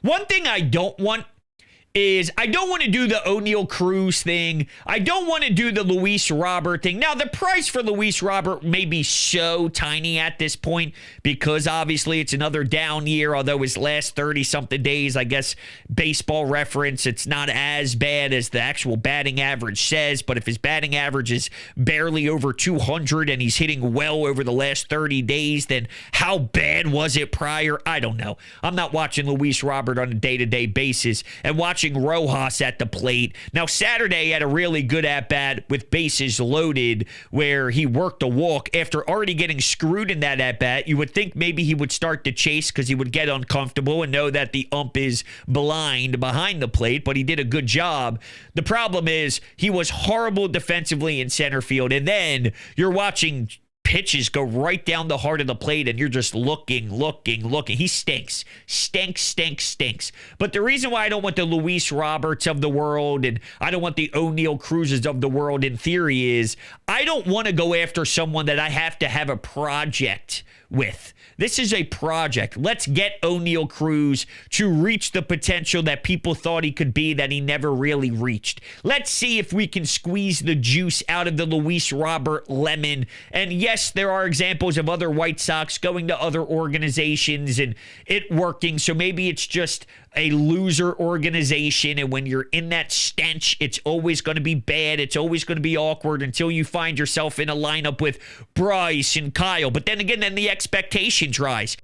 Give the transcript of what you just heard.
One thing I don't want is I don't want to do the Oneil Cruz thing. I don't want to do the Luis Robert thing. Now, the price for Luis Robert may be so tiny at this point because obviously it's another down year, although his last 30-something days, I guess, baseball reference, it's not as bad as the actual batting average says, but if his batting average is barely over 200 and he's hitting well over the last 30 days, then how bad was it prior? I don't know. I'm not watching Luis Robert on a day-to-day basis and watching Rojas at the plate. Now, Saturday had a really good at-bat with bases loaded where he worked a walk after already getting screwed in that at-bat. You would think maybe he would start to chase because he would get uncomfortable and know that the ump is blind behind the plate, but he did a good job. The problem is he was horrible defensively in center field, and then you're watching pitches go right down the heart of the plate, and you're just looking. He stinks. Stinks. But the reason why I don't want the Luis Roberts of the world and I don't want the Oneil Cruzes of the world in theory is I don't want to go after someone that I have to have a project with. This is a project. Let's get Oneil Cruz to reach the potential that people thought he could be that he never really reached. Let's see if we can squeeze the juice out of the Luis Robert lemon. And yes, there are examples of other White Sox going to other organizations and it working. So maybe it's just a loser organization, and when you're in that stench, it's always going to be bad. It's always going to be awkward until you find yourself in a lineup with Bryce and Kyle. But then again, then the expectations rise.